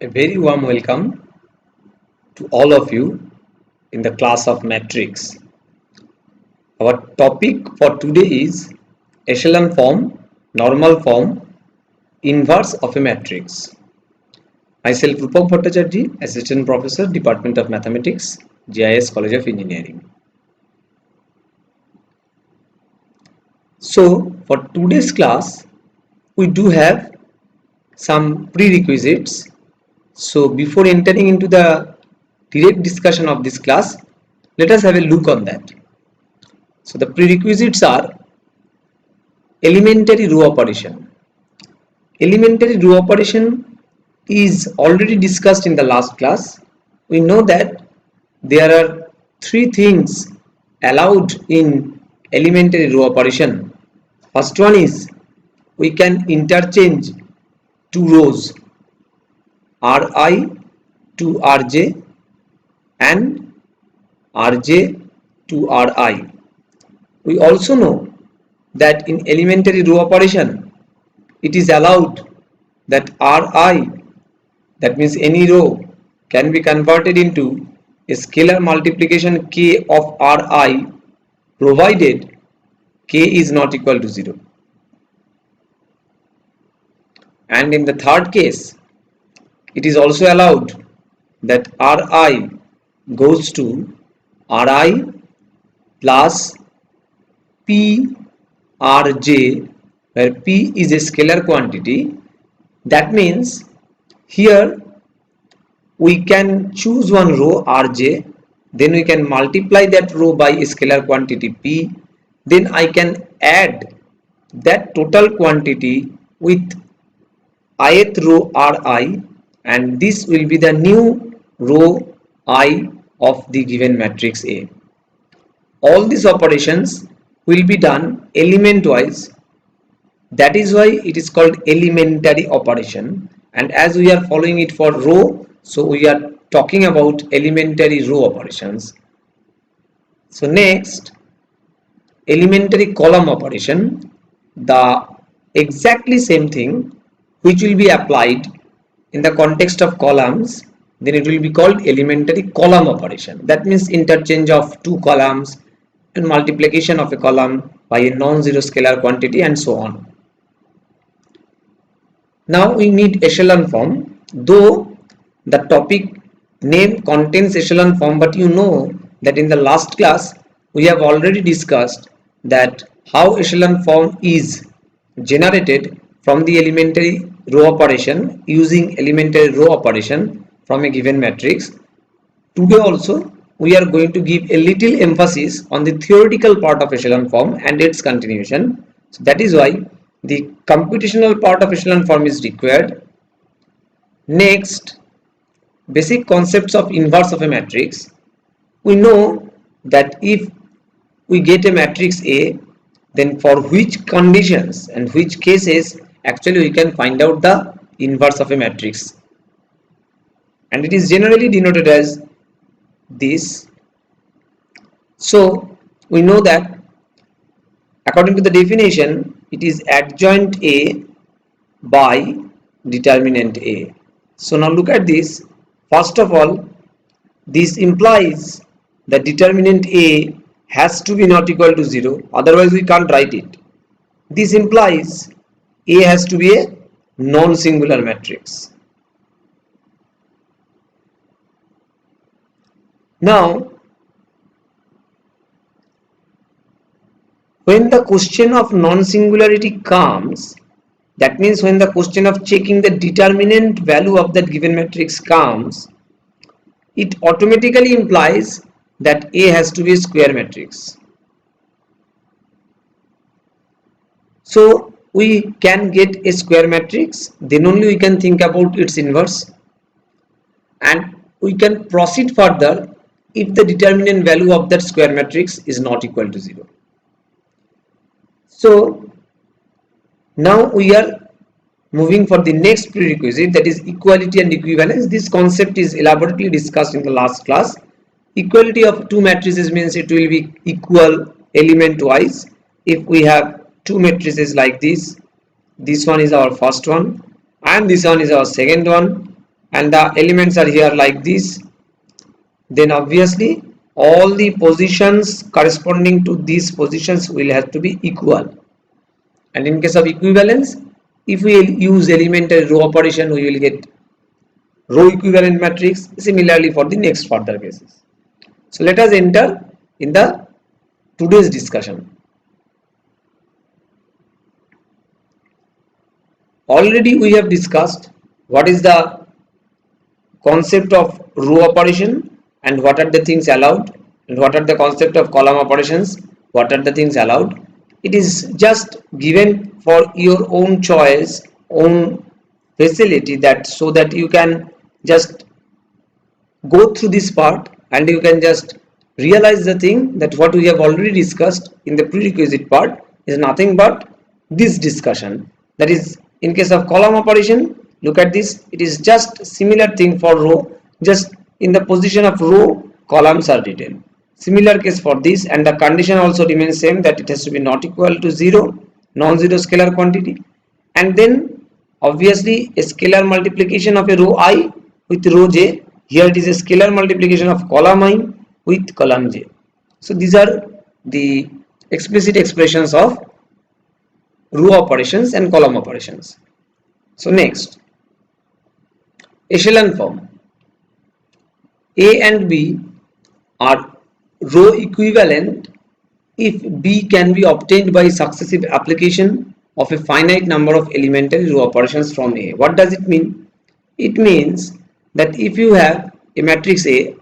A very warm welcome to all of you in the class of matrix. Our topic for today is echelon form, normal form, inverse of a matrix. Myself Rupak Bhattacharjee, Assistant Professor, Department of Mathematics, GIS College of Engineering. So for today's class, we do have some prerequisites. So before entering into the direct discussion of this class, let us have a look on that. So the prerequisites are elementary row operation. Elementary row operation is already discussed in the last class. We know that there are three things allowed in elementary row operation. First one is we can interchange two rows Ri to Rj and Rj to Ri. We also know that in elementary row operation it is allowed that Ri, that means any row, can be converted into a scalar multiplication k of Ri provided k is not equal to 0. And in the third case, it is also allowed that Ri goes to Ri plus P Rj, where P is a scalar quantity. That means here we can choose one row Rj, then we can multiply that row by a scalar quantity P, then I can add that total quantity with ith row Ri, and this will be the new row I of the given matrix A. All these operations will be done element wise. That is why it is called elementary operation, and as we are following it for row, so we are talking about elementary row operations. So next, elementary column operation, the exactly same thing which will be applied in the context of columns, then it will be called elementary column operation. That means interchange of two columns and multiplication of a column by a non-zero scalar quantity and so on. Now we need echelon form, though the topic name contains echelon form, but you know that in the last class we have already discussed that how echelon form is generated from the elementary row operation using elementary row operation from a given matrix. Today also we are going to give a little emphasis on the theoretical part of echelon form and its continuation. So that is why the computational part of echelon form is required. Next, basic concepts of inverse of a matrix. We know that if we get a matrix A, then for which conditions and which cases actually we can find out the inverse of a matrix, and it is generally denoted as this. So we know that according to the definition, it is adjoint A by determinant A. So now look at this. First of all, this implies that determinant A has to be not equal to 0, otherwise we can't write it. This implies A has to be a non-singular matrix. Now, when the question of non-singularity comes, that means when the question of checking the determinant value of that given matrix comes, it automatically implies that A has to be a square matrix. So we can get a square matrix, then only we can think about its inverse, and we can proceed further if the determinant value of that square matrix is not equal to 0. So now we are moving for the next prerequisite, that is equality and equivalence. This concept is elaborately discussed in the last class. Equality of two matrices means it will be equal element wise. If we have two matrices like this one is our first one and this one is our second one, and the elements are here like this, then obviously all the positions corresponding to these positions will have to be equal. And in case of equivalence, if we use elementary row operation, we will get row equivalent matrix. Similarly for the next further cases. So let us enter in the today's discussion. Already we have discussed what is the concept of row operation and what are the things allowed, and what are the concept of column operations, what are the things allowed. It is just given for your own choice, own facility, that so that you can just go through this part and you can just realize the thing that what we have already discussed in the prerequisite part is nothing but this discussion. That is, in case of column operation, look at this, it is just similar thing for row, just in the position of row columns are written. Similar case for this, and the condition also remains same, that it has to be not equal to 0, non-zero scalar quantity, and then obviously a scalar multiplication of a row I with row j. Here it is a scalar multiplication of column I with column j. So these are the explicit expressions of row operations and column operations. So next, echelon form. A and B are row equivalent if B can be obtained by successive application of a finite number of elementary row operations from A. What does it mean? It means that if you have a matrix A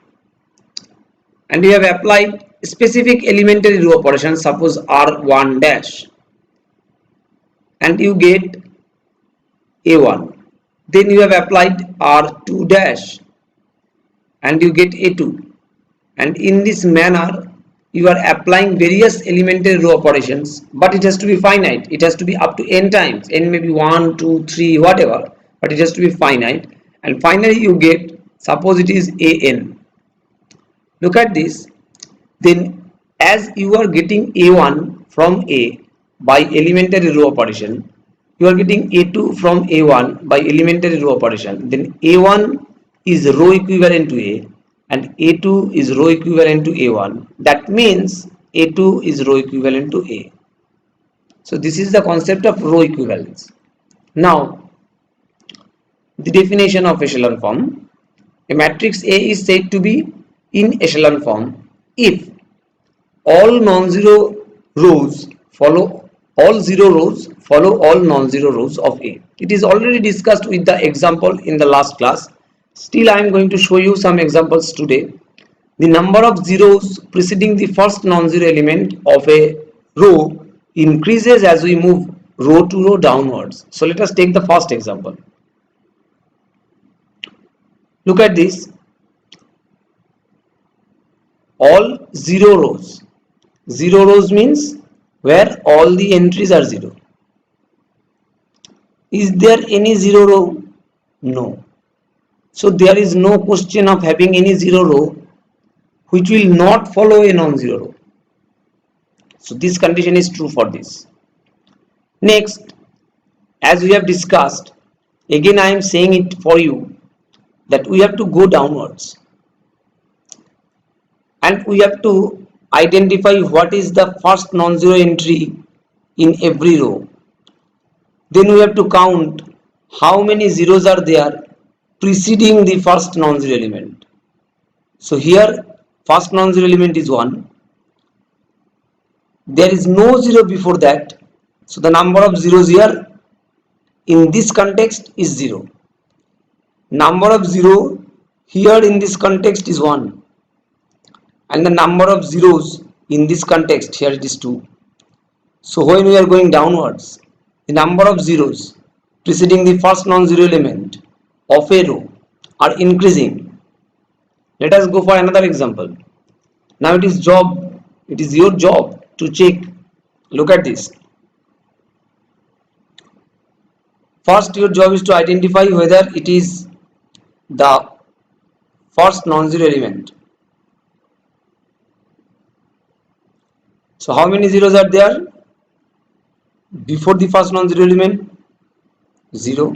and you have applied specific elementary row operation, suppose R1 dash, and you get A1, then you have applied R2 dash and you get A2, and in this manner you are applying various elementary row operations, but it has to be finite, it has to be up to n times, n may be 1, 2, 3, whatever, but it has to be finite, and finally you get, suppose it is an. Look at this, then as you are getting A1 from A by elementary row operation, you are getting A2 from A1 by elementary row operation, then A1 is row equivalent to A and A2 is row equivalent to A1. That means A2 is row equivalent to A. So this is the concept of row equivalence. Now the definition of echelon form. A matrix A is said to be in echelon form if all non-zero rows follow all zero rows follow all non-zero rows of A. It is already discussed with the example in the last class. Still I am going to show you some examples today. The number of zeros preceding the first non-zero element of a row increases as we move row to row downwards. So let us take the first example. Look at this. All zero rows. Zero rows means where all the entries are zero. Is there any zero row? No. So there is no question of having any zero row which will not follow a non-zero row. So this condition is true for this. Next, as we have discussed, again I am saying it for you that we have to go downwards and we have to identify what is the first non-zero entry in every row. Then we have to count how many zeros are there preceding the first non-zero element. So here first non-zero element is 1. There is no zero before that. So the number of zeros here in this context is 0. Number of 0 here in this context is 1. And the number of zeros in this context here it is 2. So when we are going downwards, the number of zeros preceding the first non-zero element of a row are increasing. Let us go for another example. Now it is your job to check. Look at this. First your job is to identify whether it is the first non-zero element. So how many zeros are there before the first non-zero element? 0.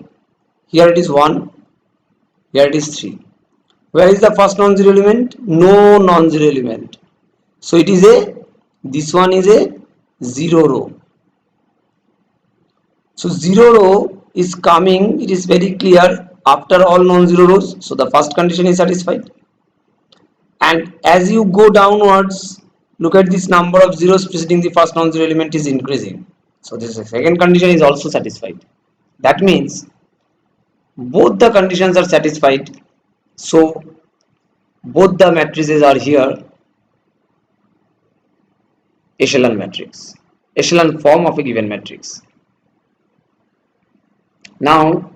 Here it is 1. Here it is 3. Where is the first non-zero element? No non-zero element. So it is this one is a 0 row. So 0 row is coming, it is very clear after all non-zero rows. So the first condition is satisfied. And as you go downwards, look at this number of zeros preceding the first non-zero element is increasing. So this second condition is also satisfied. That means both the conditions are satisfied. So both the matrices are here echelon matrix, echelon form of a given matrix. Now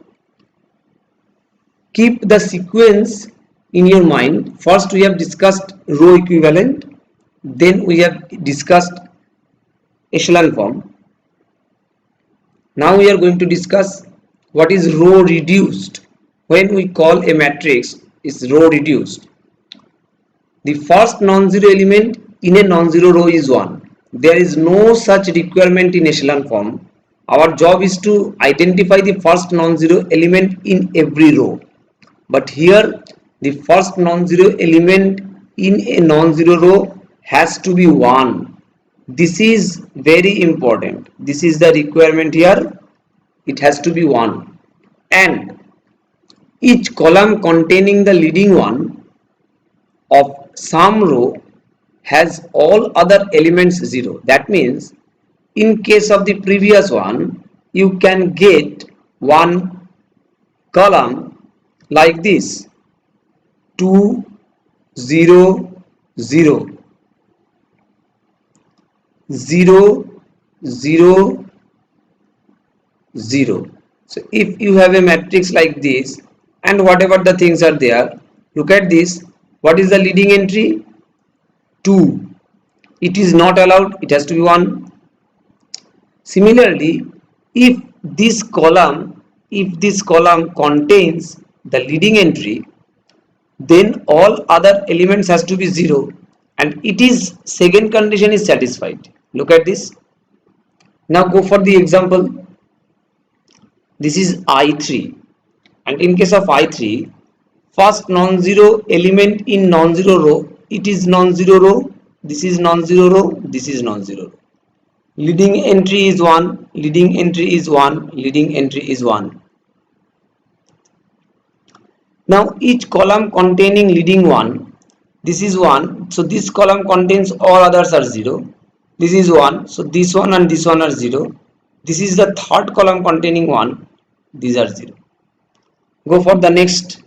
keep the sequence in your mind. First we have discussed row equivalent, then we have discussed echelon form. Now we are going to discuss what is row reduced. When we call a matrix is row reduced, the first non-zero element in a non-zero row is 1. There is no such requirement in echelon form. Our job is to identify the first non-zero element in every row. But here the first non-zero element in a non-zero row has to be 1. This is very important. This is the requirement here. It has to be 1. And each column containing the leading one of some row has all other elements 0. That means in case of the previous one, you can get one column like this: 2 0 0 0 0 0. So if you have a matrix like this and whatever the things are there, look at this. What is the leading entry? 2. It is not allowed, it has to be 1. Similarly, if this column contains the leading entry, then all other elements has to be 0, and it is second condition is satisfied. Look at this. Now go for the example. This is I3, and in case of I3, first non-zero element in non-zero row, it is non-zero row, this is non-zero row, this is non-zero row. Leading entry is 1, leading entry is 1, leading entry is 1. Now each column containing leading one, this is 1, so this column contains all others are 0. This is 1, so this one and this one are 0. This is the third column containing 1, these are 0. Go for the next.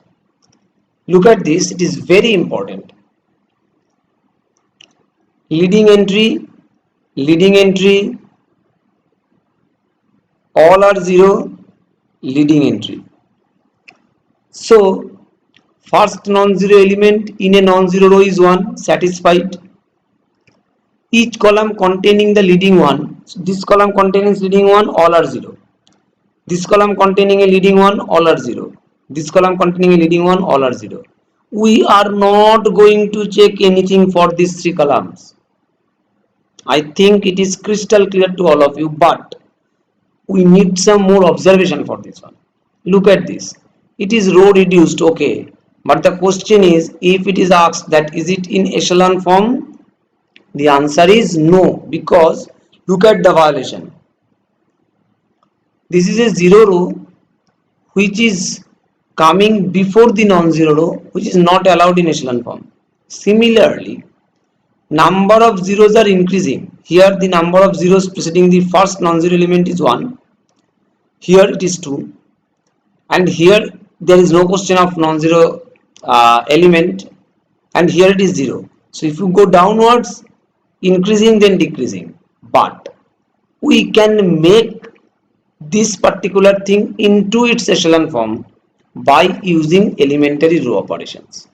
Look at this, it is very important. Leading entry, all are 0, leading entry. So first non-zero element in a non-zero row is 1, satisfied. Each column containing the leading one, so this column containing leading one, all are 0. This column containing a leading one, all are 0. This column containing a leading one, all are 0. We are not going to check anything for these 3 columns. I think it is crystal clear to all of you, but we need some more observation for this one. Look at this. It is row reduced, okay. But the question is, if it is asked that is it in echelon form? The answer is no, because look at the violation. This is a 0 row which is coming before the non-zero row, which is not allowed in echelon form. Similarly, number of zeros are increasing. Here the number of zeros preceding the first non-zero element is 1. Here it is 2. And here there is no question of non-zero element, and here it is 0. So if you go downwards, increasing then decreasing, but we can make this particular thing into its echelon form by using elementary row operations.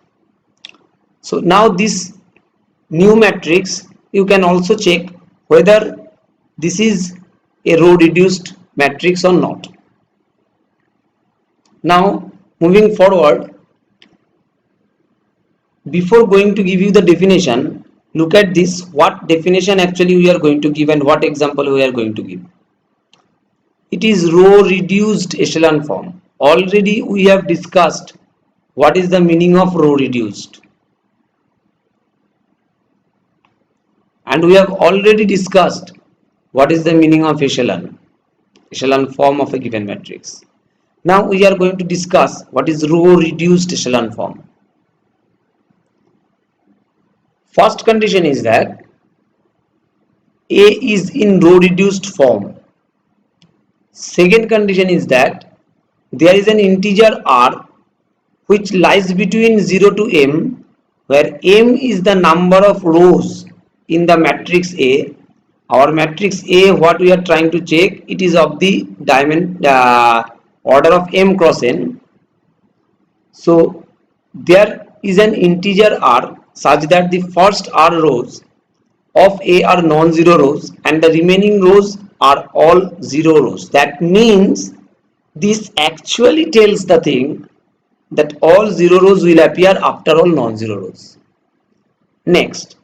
So now this new matrix, you can also check whether this is a row reduced matrix or not. Now moving forward, before going to give you the definition, look at this, what definition actually we are going to give and what example we are going to give. It is row reduced echelon form. Already we have discussed what is the meaning of row reduced? And we have already discussed what is the meaning of echelon form of a given matrix. Now we are going to discuss what is row reduced echelon form. First condition is that A is in row reduced form. Second condition is that there is an integer r which lies between 0 to m, where m is the number of rows in the matrix A. Our matrix A, what we are trying to check, it is of the order of m cross n. So there is an integer r such that the first r rows of A are non-zero rows and the remaining rows are all zero rows. That means this actually tells the thing that all zero rows will appear after all non-zero rows. Next,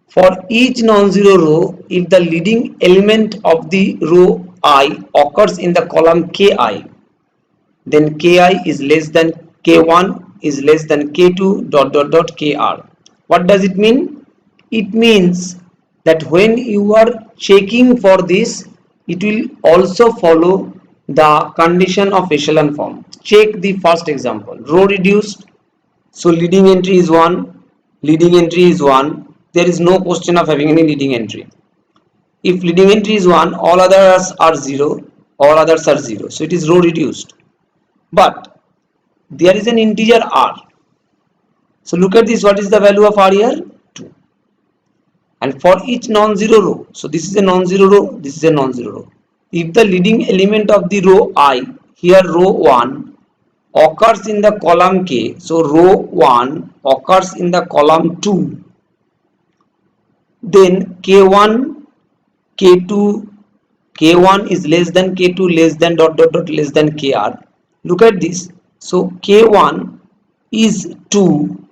for each non-zero row, if the leading element of the row I occurs in the column ki, then ki is less than k1 is less than k2 kr. What does it mean? It means that when you are checking for this, it will also follow the condition of echelon form. Check the first example, row reduced. So leading entry is 1, leading entry is 1. There is no question of having any leading entry. If leading entry is 1, all others are 0, all others are 0. So it is row reduced. But there is an integer r. So look at this, what is the value of r here? 2. And for each non-zero row, so this is a non-zero row, this is a non-zero row. If the leading element of the row I, here row 1, occurs in the column k, so row 1 occurs in the column 2, then k1, k2, k1 is less than k2 less than less than kr. Look at this. So k1 is 2,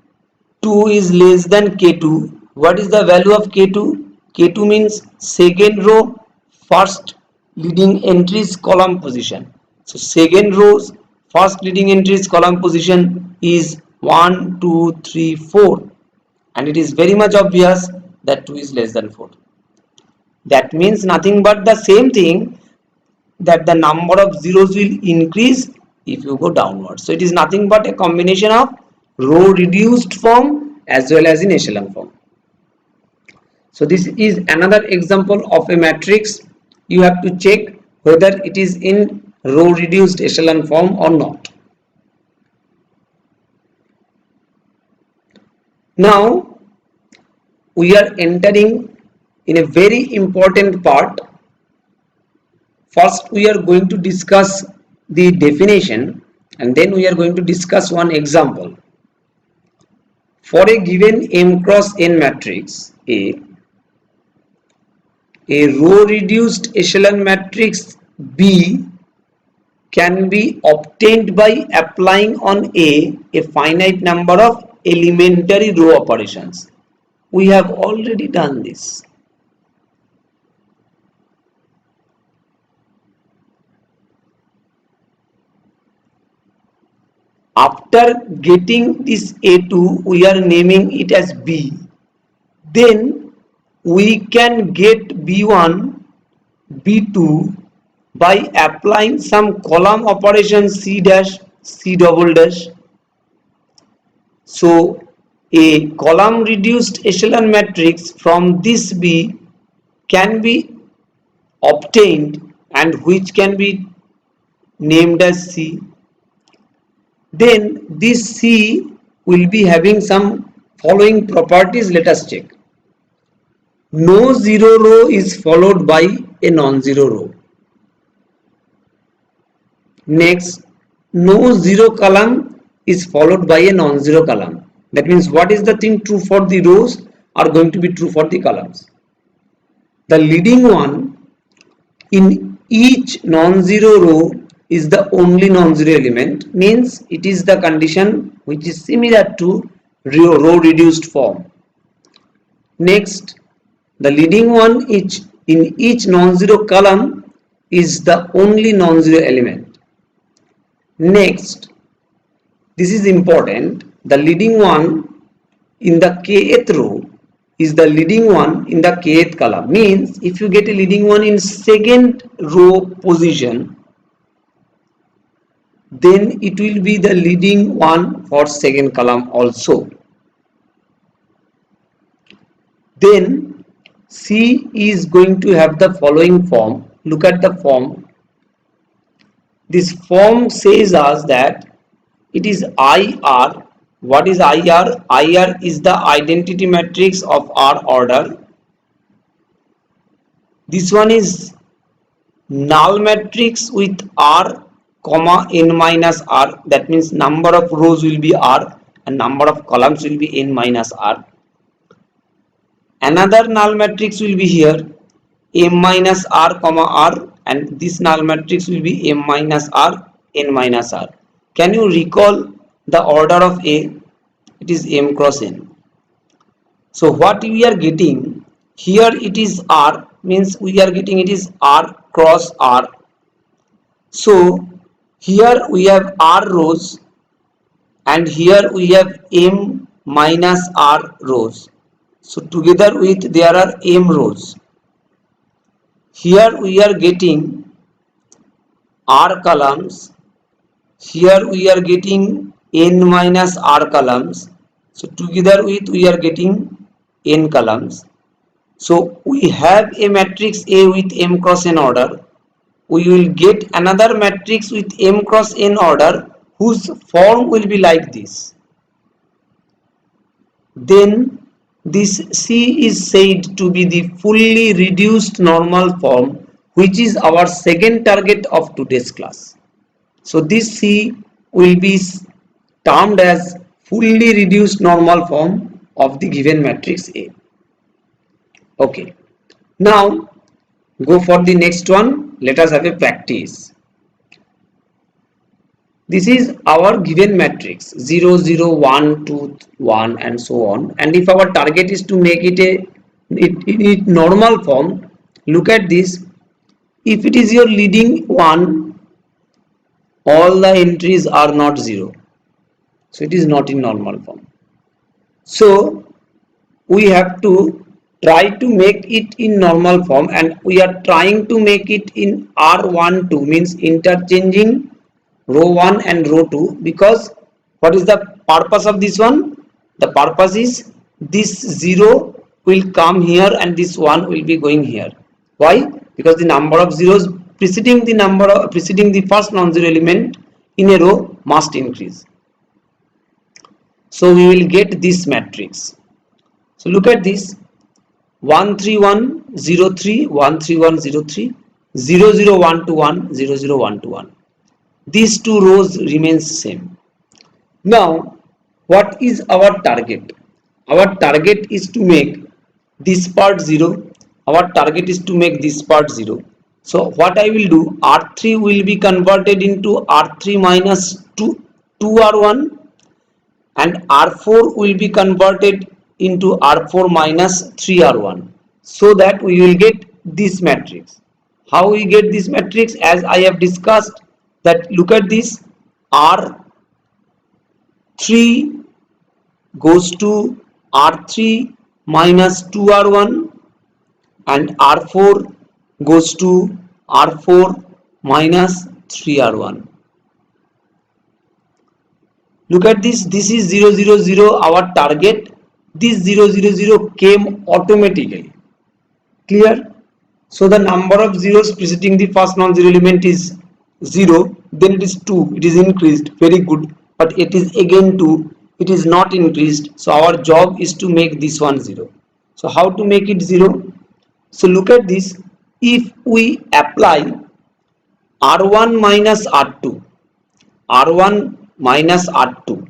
2 is less than k2. What is the value of k2? K2 means second row, first leading entries column position. So second row's first leading entries column position is 1, 2, 3, 4, and it is very much obvious that 2 is less than 4. That means nothing but the same thing, that the number of zeros will increase if you go downwards. So it is nothing but a combination of row reduced form as well as in echelon form. So this is another example of a matrix. You have to check whether it is in row reduced echelon form or not. Now we are entering in a very important part. First we are going to discuss the definition and then we are going to discuss one example. For a given m cross n matrix A row reduced echelon matrix B can be obtained by applying on a finite number of elementary row operations. We have already done this. After getting this A2, we are naming it as B. Then we can get B1, B2 by applying some column operation C dash, C double dash. So a column reduced echelon matrix from this B can be obtained and which can be named as C. Then this C will be having some following properties. Let us check. No zero row is followed by a non-zero row. Next, no zero column is followed by a non-zero column. That means what is the thing true for the rows are going to be true for the columns. The leading one in each non-zero row is the only non-zero element, means it is the condition which is similar to row reduced form. Next, the leading one in each non-zero column is the only non-zero element. Next, This is important. The leading one in the kth row is the leading one in the kth column. Means if you get a leading one in second row position, then it will be the leading one for second column also. Then C is going to have the following form. Look at the form. This form says us that it is IR. What is IR? IR is the identity matrix of R order. This one is null matrix with R comma n minus R. That means number of rows will be R and number of columns will be n minus R. Another null matrix will be here m minus R comma R, and this null matrix will be m minus R n minus R. Can you recall the order of A? It is m cross n. So what we are getting here, it is R, means we are getting it is R cross R. So here we have R rows and here we have m minus R rows. So together with there are m rows. Here we are getting R columns. Here we are getting n minus R columns. So together with we are getting n columns. So we have a matrix A with m cross n order. We will get another matrix with m cross n order whose form will be like this. Then this C is said to be the fully reduced normal form, which is our second target of today's class. So this C will be termed as fully reduced normal form of the given matrix A. Okay. Now go for the next one. Let us have a practice. This is our given matrix 0, 0, 1, 2, 1 and so on. And if our target is to make it in normal form, look at this. If it is your leading one, all the entries are not 0. So it is not in normal form. So we have to try to make it in normal form, and we are trying to make it in R12, means interchanging row 1 and row 2, because what is the purpose of this one? The purpose is this 0 will come here and this 1 will be going here. Why? Because the number of zeros preceding the first non-zero element in a row must increase. So we will get this matrix. So look at this: 1 3 1 0 3 1 3 1 0 3 0 0 1 2 1 0 0 1 2 1. These two rows remains same. Now what is our target? Our target is to make this part 0. Our target is to make this part 0. So what I will do, R3 will be converted into R3 minus 2R1, and R4 will be converted into R4 minus 3R1, so that we will get this matrix. How we get this matrix? As I have discussed, that look at this: R3 goes to R3 minus 2R1 and R4 goes to R4 minus 3R1. Look at this. This is 0 0 0, our target. This 0 0 0 came automatically. Clear? So the number of zeros preceding the first non-zero element is 0, then it is 2, it is increased, very good, but it is again 2, it is not increased. So our job is to make this one 0. So how to make it 0? So look at this: if we apply R1 minus R2, R1 minus R2,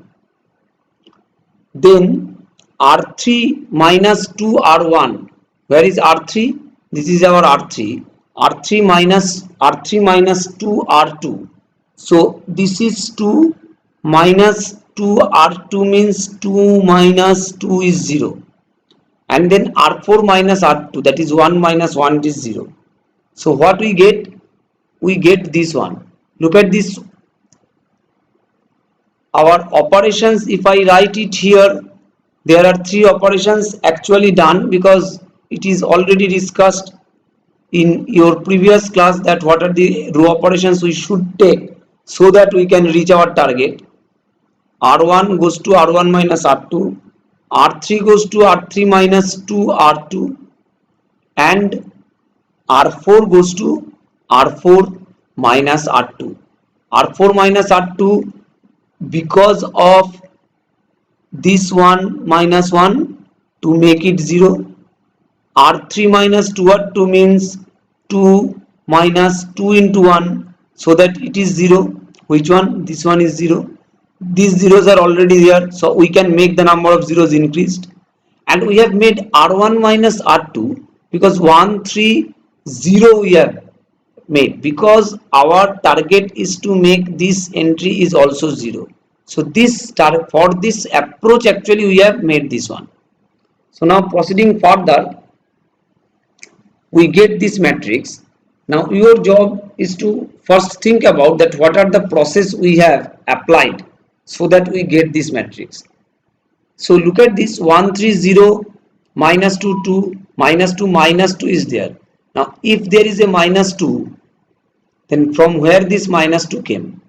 then R3 minus 2R1, where is R3? This is our R3. R3 minus 2R2. So this is 2 minus 2R2 means 2 minus 2 is 0. And then R4 minus R2, that is 1 minus 1 is 0. So what we get? We get this one. Look at this: our operations, if I write it here, there are three operations actually done, because it is already discussed in your previous class that what are the row operations we should take so that we can reach our target. R1 goes to R1 minus R2, R3 goes to R3 minus 2 R2, and R4 goes to R4 minus R2. R4 minus R2, because of this one minus 1 to make it 0. R3 minus 2 R2 means 2 minus 2 into 1, so that it is 0. Which one? This one is 0. These zeros are already there, so we can make the number of zeros increased. And we have made R1 minus R2 because 1 3 0 we have made, because our target is to make this entry is also 0. So this for this approach actually we have made this one. So now proceeding further, we get this matrix. Now your job is to first think about that what are the process we have applied so that we get this matrix. So look at this 1 3 0 minus 2 2 minus 2 minus 2 is there. Now if there is a minus 2, then from where this minus 2 came?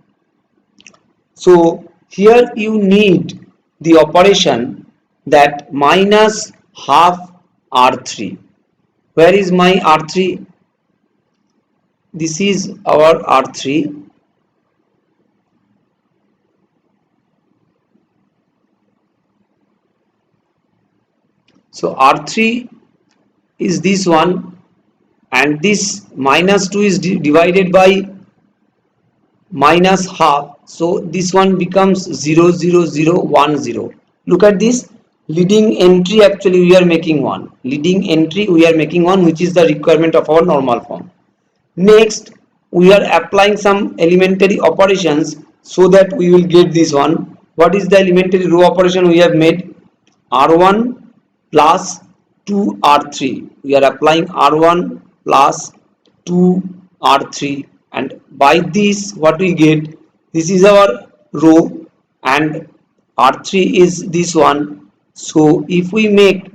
So here you need the operation that minus half R3. Where is my R3? This is our R3. So R3 is this one, and this minus 2 is divided by minus half, so this one becomes 0 0 0 1 0. Look at this, leading entry actually we are making 1, leading entry we are making 1, which is the requirement of our normal form. Next we are applying some elementary operations so that we will get this one. What is the elementary row operation we have made? R1 plus 2 R3. We are applying R1 plus 2 R3, and by this what we get, this is our row and R3 is this one. So if we make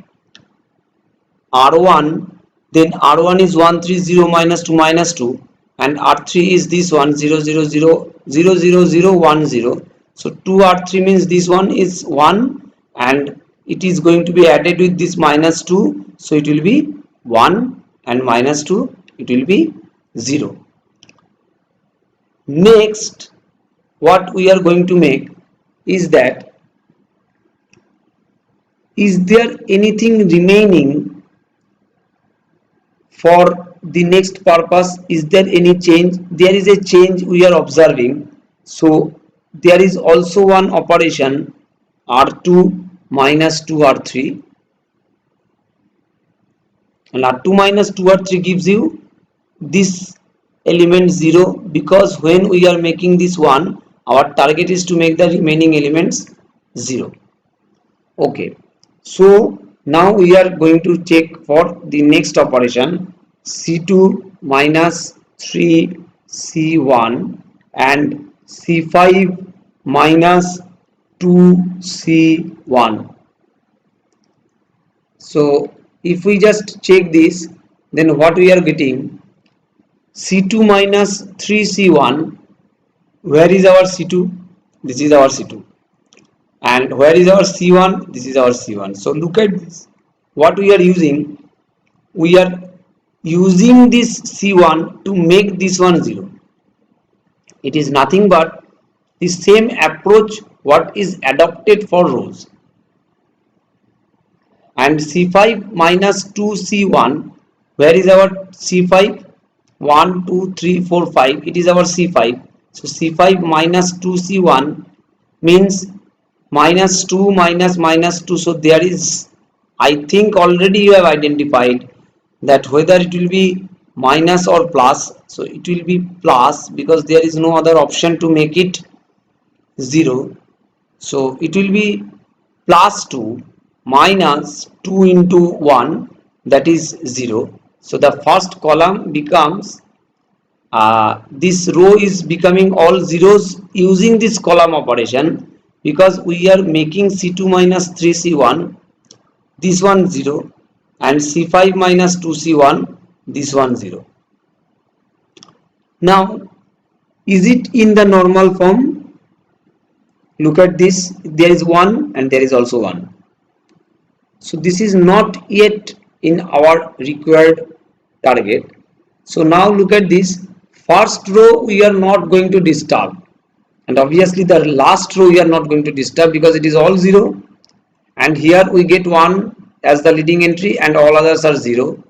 R1, then R1 is 1 3 0 minus 2 minus 2, and R3 is this one 0 0 0 0 0 0 1 0. So 2 R3 means this one is 1, and it is going to be added with this minus 2, so it will be 1, and minus 2 it will be 0. Next what we are going to make is that, is there anything remaining for the next purpose? Is there any change? There is a change we are observing. So there is also one operation R2 minus 2 R3, and R2 minus 2 R3 gives you this element 0, because when we are making this one, our target is to make the remaining elements 0. Okay, so now we are going to check for the next operation, C2 minus 3 C1 and C5 minus 2 C1. So if we just check this, then what we are getting, C2 minus 3 C1, where is our C2? This is our C2. And where is our C1? This is our C1. So look at this, what we are using, we are using this C1 to make this one 0. It is nothing but the same approach what is adopted for rows. And C5 minus 2 C1, where is our C5? 1 2 3 4 5, it is our C5. So C5 minus 2 C1 means minus 2 minus minus 2. So there is, I think already you have identified that whether it will be minus or plus. So it will be plus, because there is no other option to make it 0. So it will be plus 2 minus 2 into 1, that is 0. So the first column becomes, this row is becoming all zeros using this column operation. because we are making C2 minus 3C1, this one 0, and C5 minus 2C1, this one 0. Now, is it in the normal form? Look at this, there is 1 and there is also 1. So this is not yet in our required target. So now look at this, first row we are not going to disturb, and obviously the last row we are not going to disturb because it is all 0, and here we get 1 as the leading entry and all others are 0.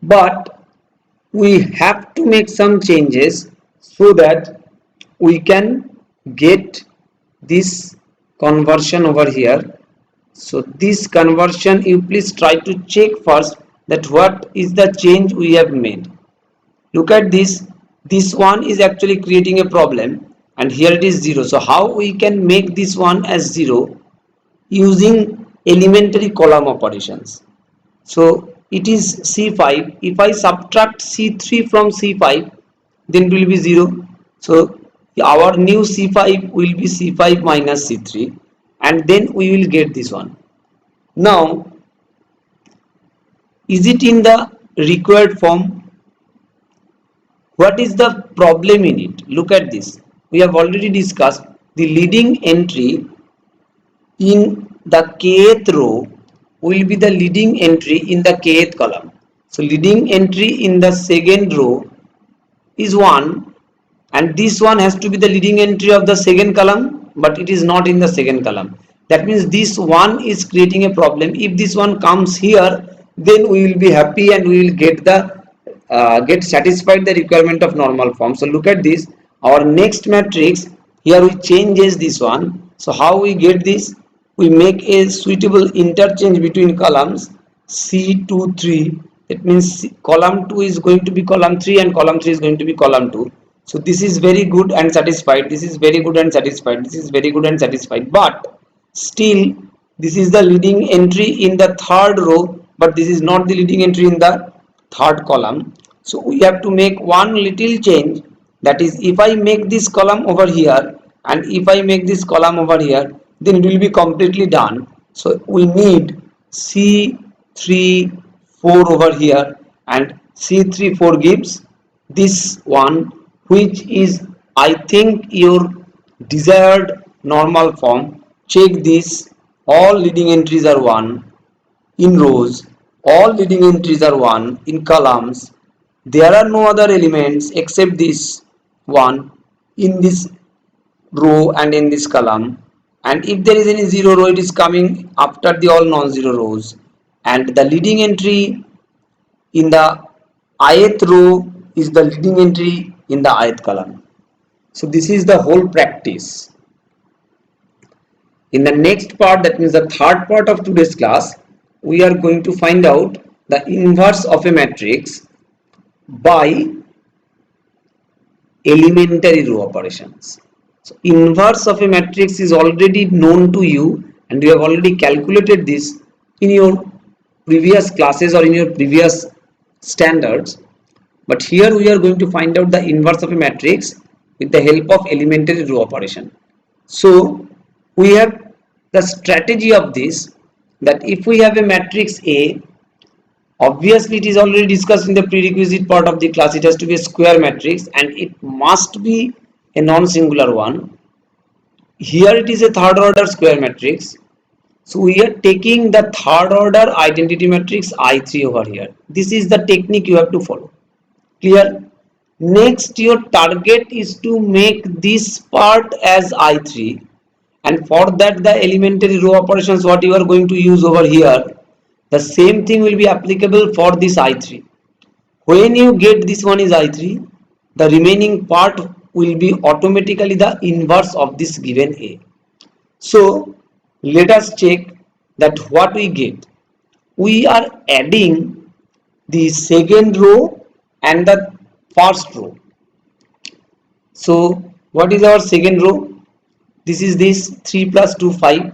But we have to make some changes so that we can get this conversion over here. So this conversion, you please try to check first that what is the change we have made. Look at this one is actually creating a problem, and here it is 0. So how we can make this one as 0? Using elementary column operations. So it is C5. If I subtract C3 from C5, then it will be 0. So our new C5 will be C5 minus C3, and then we will get this one. Now, is it in the required form? What is the problem in it? Look at this. We have already discussed the leading entry in the kth row will be the leading entry in the kth column. So leading entry in the second row is 1, and this one has to be the leading entry of the second column, but it is not in the second column. That means this one is creating a problem. If this one comes here, then we will be happy and we will get the get satisfied the requirement of normal form. So look at this, our next matrix, here we changes this one. So how we get this? We make a suitable interchange between columns C2 3. That means column 2 is going to be column 3 and column 3 is going to be column 2. So this is very good and satisfied, this is very good and satisfied, this is very good and satisfied, but still this is the leading entry in the third row, but this is not the leading entry in the third column. So we have to make one little change, that is, if I make this column over here and if I make this column over here, then it will be completely done. So we need C3 4 over here, and C3 4 gives this one, which is I think your desired normal form. Check this, all leading entries are 1 in rows, all leading entries are 1 in columns. There are no other elements except this one in this row and in this column, and if there is any 0 row, it is coming after the all non-zero rows, and the leading entry in the ith row is the leading entry in the ith column. So this is the whole practice. In the next part, that means the third part of today's class, we are going to find out the inverse of a matrix by elementary row operations. So inverse of a matrix is already known to you, and you have already calculated this in your previous classes or in your previous standards. But here we are going to find out the inverse of a matrix with the help of elementary row operation. So we have the strategy of this, that if we have a matrix A, obviously it is already discussed in the prerequisite part of the class, it has to be a square matrix and it must be a non-singular one. Here it is a third order square matrix. So we are taking the third order identity matrix I3 over here. This is the technique you have to follow. Clear? Next, your target is to make this part as I3, and for that the elementary row operations what you are going to use over here, the same thing will be applicable for this I3. When you get this one is I3, the remaining part will be automatically the inverse of this given A. So let us check that what we get. We are adding the second row and the first row. So what is our second row? This is this 3 plus 2 5,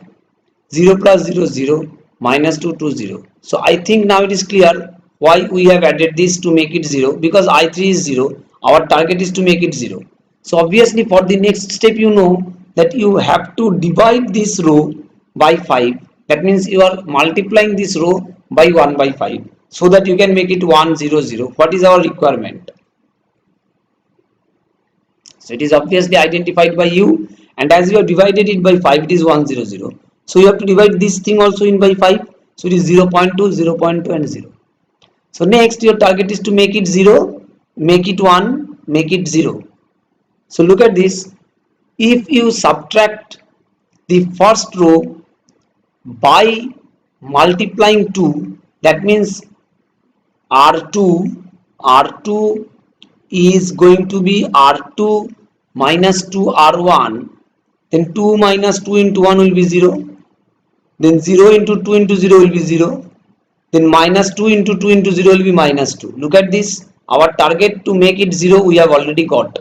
0 plus 0 0, minus 2 2 0. So I think now it is clear why we have added this to make it 0, because I3 is 0, our target is to make it 0. So obviously for the next step, you know that you have to divide this row by 5. That means you are multiplying this row by 1 by 5 so that you can make it 1 0 0. What is our requirement? So it is obviously identified by you, and as you have divided it by 5, it is 1 0 0. So you have to divide this thing also in by 5. So it is 0 0.2, 0 0.2 and 0. So next your target is to make it 0, make it 1, make it 0. So look at this. If you subtract the first row by multiplying 2, that means R2 is going to be R2 minus 2 R1, then 2 minus 2 into 1 will be 0, then 0 into 2 into 0 will be 0, then minus 2 into 2 into 0 will be minus 2. Look at this, our target to make it 0 we have already got.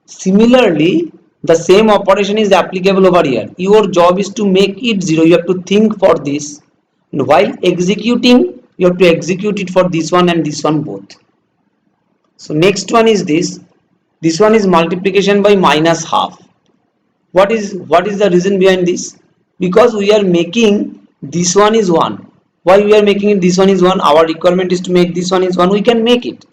Similarly, the same operation is applicable over here. Your job is to make it 0. You have to think for this, and while executing you have to execute it for this one and this one both. So next one is this one is multiplication by minus half. What is the reason behind this? Because we are making this one is 1. Why we are making it this one is 1? Our requirement is to make this one is 1. We can make it.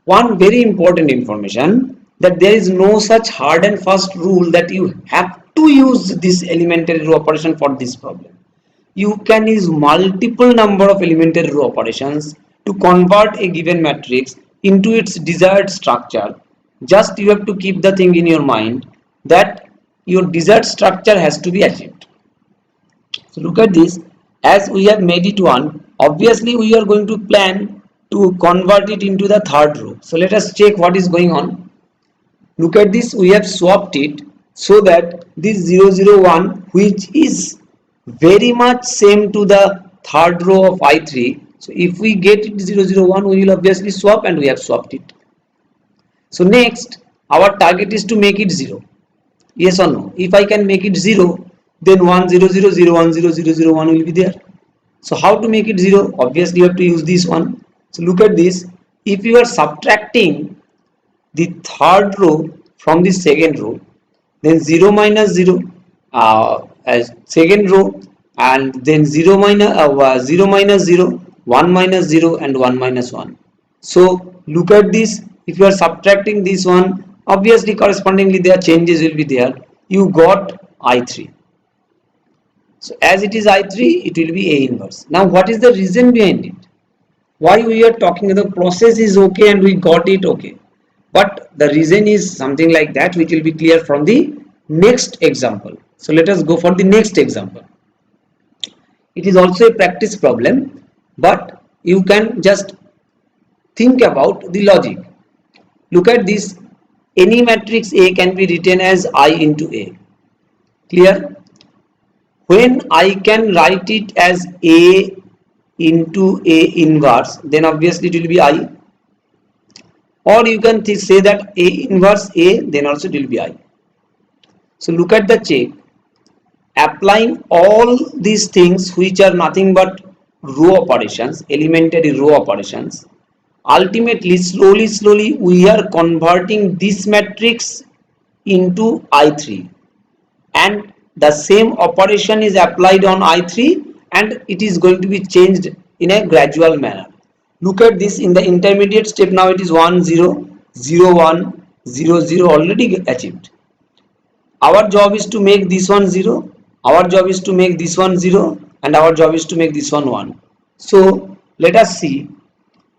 One very important information, that there is no such hard and fast rule that you have to use this elementary row operation for this problem. You can use multiple number of elementary row operations to convert a given matrix into its desired structure. Just you have to keep the thing in your mind that your desired structure has to be achieved. So look at this, as we have made it 1, obviously we are going to plan to convert it into the third row. So let us check what is going on. Look at this, we have swapped it so that this 0 0 1, which is very much same to the third row of I3. So if we get it 0 0 1, we will obviously swap, and we have swapped it. So next our target is to make it 0. Yes or no? If I can make it 0, then 1 0 0 0 1 0 0 0 1 will be there. So how to make it 0? Obviously you have to use this one. So look at this, if you are subtracting the third row from the second row, then 0 minus 0 as second row, and then 0 minus 0 minus 0, 1 minus 0 and 1 minus 1. So look at this, if you are subtracting this one, obviously correspondingly their changes will be there. You got I3. So as it is I3, it will be A inverse. Now what is the reason behind it? Why we are talking, the process is okay and we got it okay, but the reason is something like that, which will be clear from the next example. So let us go for the next example. It is also a practice problem, but you can just think about the logic. Look at this, any matrix A can be written as I into A. Clear? When I can write it as A into A inverse, then obviously it will be I. Or you can say that A inverse A, then also it will be I. So look at the check. Applying all these things, which are nothing but row operations, elementary row operations, ultimately slowly we are converting this matrix into I3, and the same operation is applied on I3, and it is going to be changed in a gradual manner. Look at this, in the intermediate step now it is 1 0 0 1 0 0 already achieved. Our job is to make this one 0, our job is to make this one 0, and our job is to make this one 1. So let us see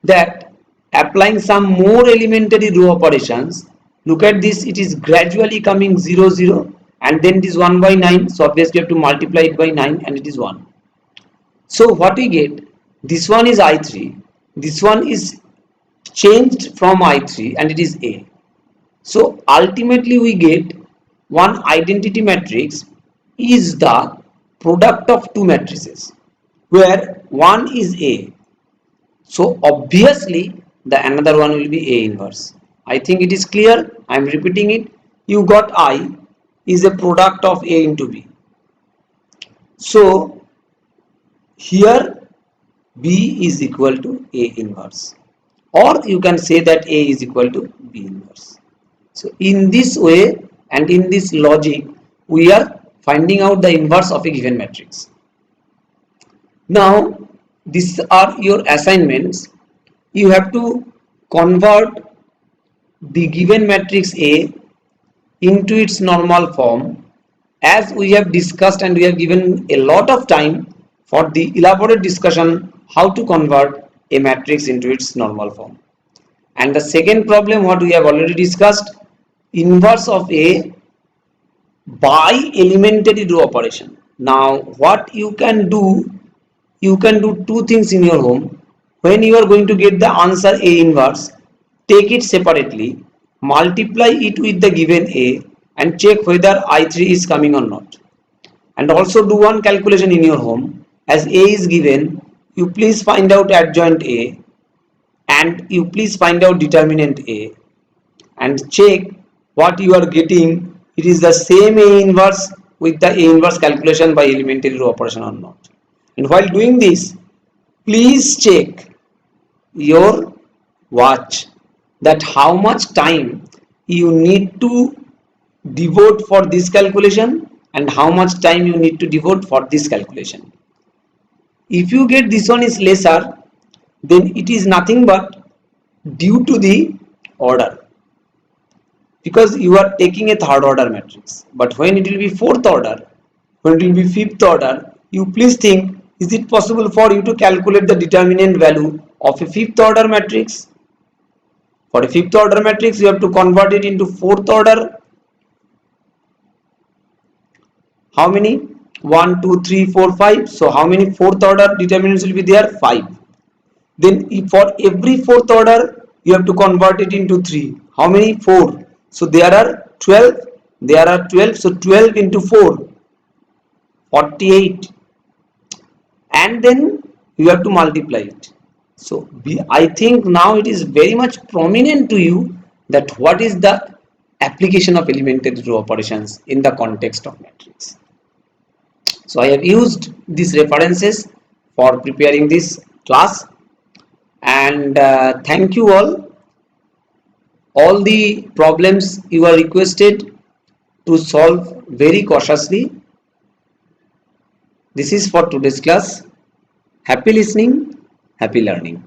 that applying some more elementary row operations. Look at this, it is gradually coming 0 0, and then it is 1 by 9. So obviously you have to multiply it by 9, and it is 1. So what we get, this one is I3, this one is changed from I3 and it is A. So ultimately we get one identity matrix is the product of two matrices, where one is A. So obviously the another one will be A inverse. I think it is clear. I am repeating it. You got I is a product of A into B. So here B is equal to A inverse, or you can say that A is equal to B inverse. So in this way and in this logic we are finding out the inverse of a given matrix. Now these are your assignments. You have to convert the given matrix A into its normal form, as we have discussed, and we have given a lot of time for the elaborate discussion how to convert a matrix into its normal form. And the second problem, what we have already discussed, inverse of A by elementary row operation. Now what you can do, you can do two things in your home. When you are going to get the answer A inverse, take it separately, multiply it with the given A and check whether I3 is coming or not. And also do one calculation in your home. As A is given, you please find out adjoint A and you please find out determinant A and check what you are getting. It is the same A inverse with the A inverse calculation by elementary row operation or not. And while doing this, please check your watch that how much time you need to devote for this calculation and how much time you need to devote for this calculation. If you get this one is lesser, then it is nothing but due to the order, because you are taking a third order matrix. But when it will be fourth order, when it will be fifth order, you please think, is it possible for you to calculate the determinant value of a fifth order matrix? For a fifth order matrix, you have to convert it into fourth order. How many? 1, 2, 3, 4, 5. So how many fourth order determinants will be there? 5. Then for every fourth order, you have to convert it into 3. How many? 4. So there are 12. There are 12. So 12 into 4, 48. And then you have to multiply it. So I think now it is very much prominent to you that what is the application of elementary row operations in the context of matrix. So I have used these references for preparing this class, and thank you all. All the problems you are requested to solve very cautiously. This is for today's class. Happy listening, happy learning.